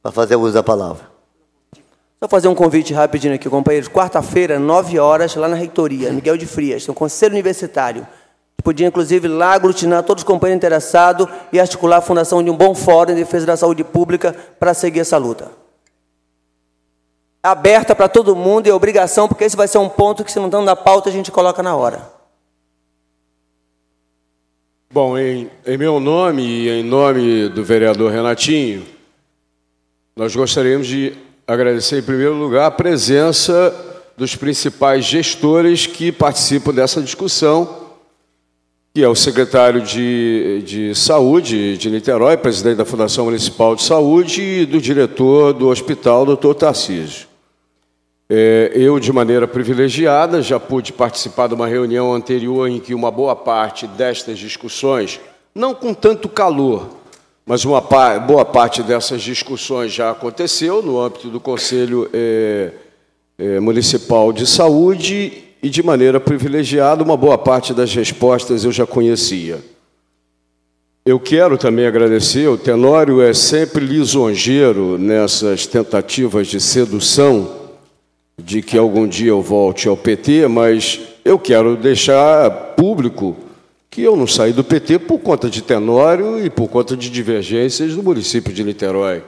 para fazer uso da palavra. Só fazer um convite rapidinho aqui, companheiros. Quarta-feira, 9 horas, lá na reitoria, Miguel de Frias, no Conselho Universitário. Podia, inclusive, lá aglutinar todos os companheiros interessados e articular a fundação de um bom fórum em defesa da saúde pública para seguir essa luta. Aberta para todo mundo e é obrigação, porque esse vai ser um ponto que, se não estão na pauta, a gente coloca na hora. Bom, em meu nome e em nome do vereador Renatinho, nós gostaríamos de agradecer, em primeiro lugar, a presença dos principais gestores que participam dessa discussão, que é o secretário de Saúde de Niterói, presidente da Fundação Municipal de Saúde, e do diretor do hospital, doutor Tarcísio. Eu, de maneira privilegiada, já pude participar de uma reunião anterior em que uma boa parte destas discussões, não com tanto calor, mas uma boa parte dessas discussões já aconteceu no âmbito do Conselho Municipal de Saúde e, de maneira privilegiada, uma boa parte das respostas eu já conhecia. Eu quero também agradecer, o Tenório é sempre lisonjeiro nessas tentativas de sedução de que algum dia eu volte ao PT, mas eu quero deixar público que eu não saí do PT por conta de Tenório e por conta de divergências do município de Niterói.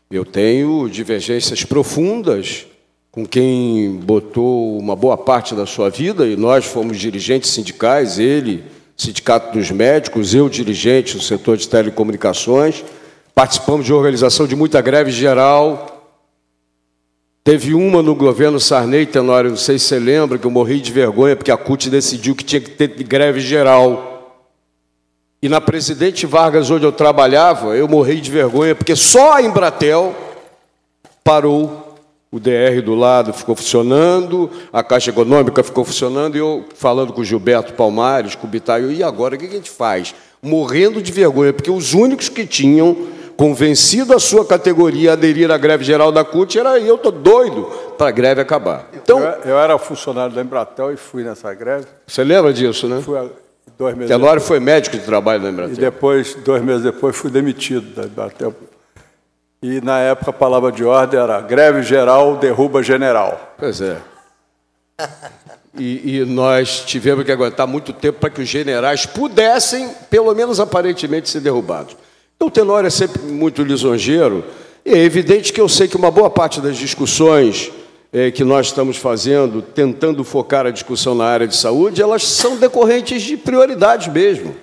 Eu tenho divergências profundas com quem botou uma boa parte da sua vida, e nós fomos dirigentes sindicais, ele, Sindicato dos Médicos, eu, dirigente do setor de telecomunicações, participamos de organização de muita greve geral. Teve uma no governo Sarney, Tenório, não sei se você lembra, que eu morri de vergonha porque a CUT decidiu que tinha que ter greve geral. E na Presidente Vargas, onde eu trabalhava, eu morri de vergonha porque só a Embratel parou. O DR do lado ficou funcionando, a Caixa Econômica ficou funcionando, e eu falando com o Gilberto Palmares, com o Bitaio, e agora o que a gente faz? Morrendo de vergonha, porque os únicos que tinham convencido a sua categoria a aderir à greve geral da CUT era eu, estou doido para a greve acabar. Então, eu era funcionário da Embratel e fui nessa greve. Você lembra disso, né? Fui 2 meses Tenório depois. Foi médico de trabalho da Embratel. E depois, 2 meses depois, fui demitido da Embratel. E, na época, a palavra de ordem era greve geral derruba general. Pois é. E nós tivemos que aguentar muito tempo para que os generais pudessem, pelo menos aparentemente, ser derrubados. Então, o Tenório é sempre muito lisonjeiro, e é evidente que eu sei que uma boa parte das discussões que nós estamos fazendo, tentando focar a discussão na área de saúde, elas são decorrentes de prioridades mesmo.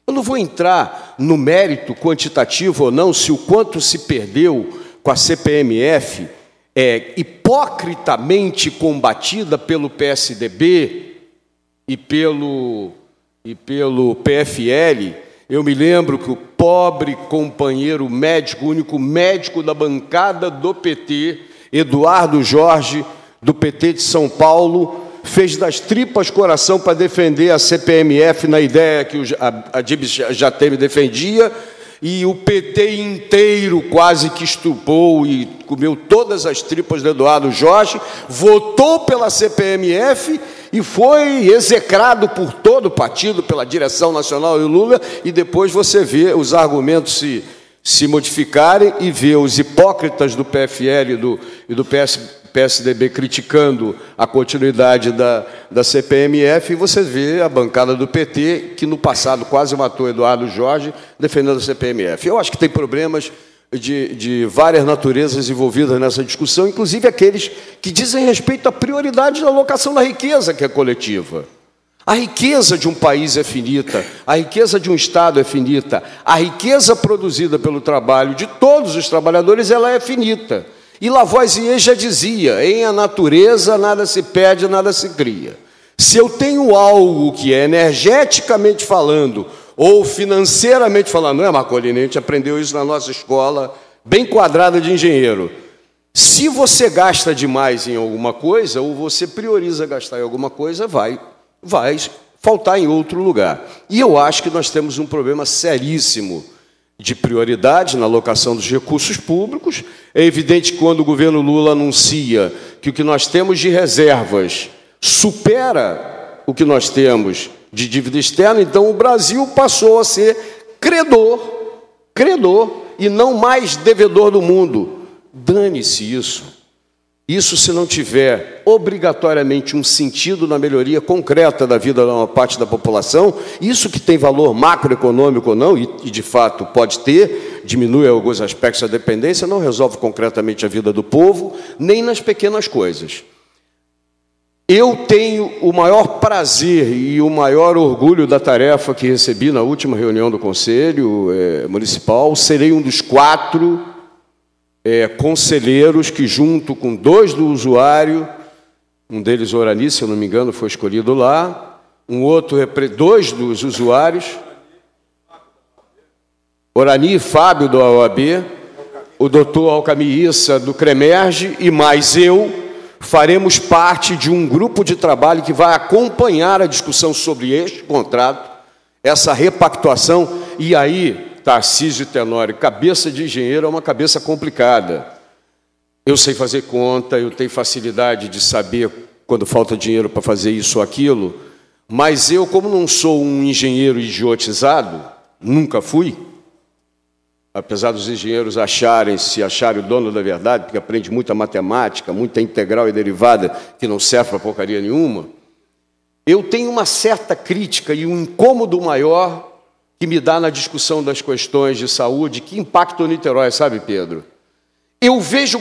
Eu não vou entrar no mérito quantitativo ou não, se o quanto se perdeu com a CPMF hipocritamente combatida pelo PSDB e pelo PFL. Eu me lembro que o pobre companheiro médico, o único médico da bancada do PT, Eduardo Jorge, do PT de São Paulo, fez das tripas coração para defender a CPMF na ideia que a Dib Jateme defendia, e o PT inteiro quase que estupou e comeu todas as tripas do Eduardo Jorge, votou pela CPMF e foi execrado por todo o partido, pela direção nacional e Lula, e depois você vê os argumentos se modificarem e vê os hipócritas do PFL e do PSDB criticando a continuidade da CPMF, e você vê a bancada do PT, que no passado quase matou Eduardo Jorge, defendendo a CPMF. Eu acho que tem problemas de várias naturezas envolvidas nessa discussão, inclusive aqueles que dizem respeito à prioridade da alocação da riqueza, que é coletiva. A riqueza de um país é finita, a riqueza de um Estado é finita, a riqueza produzida pelo trabalho de todos os trabalhadores, ela é finita. E Lavoisier já dizia, em a natureza nada se perde, nada se cria. Se eu tenho algo que é energeticamente falando, ou financeiramente falando, não é, Marcolini? A gente aprendeu isso na nossa escola, bem quadrada de engenheiro. Se você gasta demais em alguma coisa, ou você prioriza gastar em alguma coisa, vai faltar em outro lugar. E eu acho que nós temos um problema seríssimo de prioridade na alocação dos recursos públicos. É evidente que quando o governo Lula anuncia que o que nós temos de reservas supera o que nós temos de dívida externa, então o Brasil passou a ser credor e não mais devedor do mundo. dane-se isso. Isso, se não tiver obrigatoriamente um sentido na melhoria concreta da vida de uma parte da população, isso que tem valor macroeconômico ou não, e de fato pode ter, diminui alguns aspectos da dependência, não resolve concretamente a vida do povo, nem nas pequenas coisas. Eu tenho o maior prazer e o maior orgulho da tarefa que recebi na última reunião do Conselho Municipal. Serei um dos 4 conselheiros que, junto com 2 do usuário, um deles, Orani, se eu não me engano, foi escolhido lá, 2 dos usuários, Orani e Fábio, da OAB, o doutor Alcami Issa, do CREMERGE, e mais eu, faremos parte de um grupo de trabalho que vai acompanhar a discussão sobre este contrato, essa repactuação, e aí, Tarcísio Tenório, cabeça de engenheiro é uma cabeça complicada. Eu sei fazer conta, eu tenho facilidade de saber quando falta dinheiro para fazer isso ou aquilo, mas eu, como não sou um engenheiro idiotizado, nunca fui, apesar dos engenheiros se acharem o dono da verdade, porque aprende muita matemática, muita integral e derivada, que não serve para porcaria nenhuma, eu tenho uma certa crítica e um incômodo maior que me dá na discussão das questões de saúde, que impactam o Niterói, sabe, Pedro? Eu vejo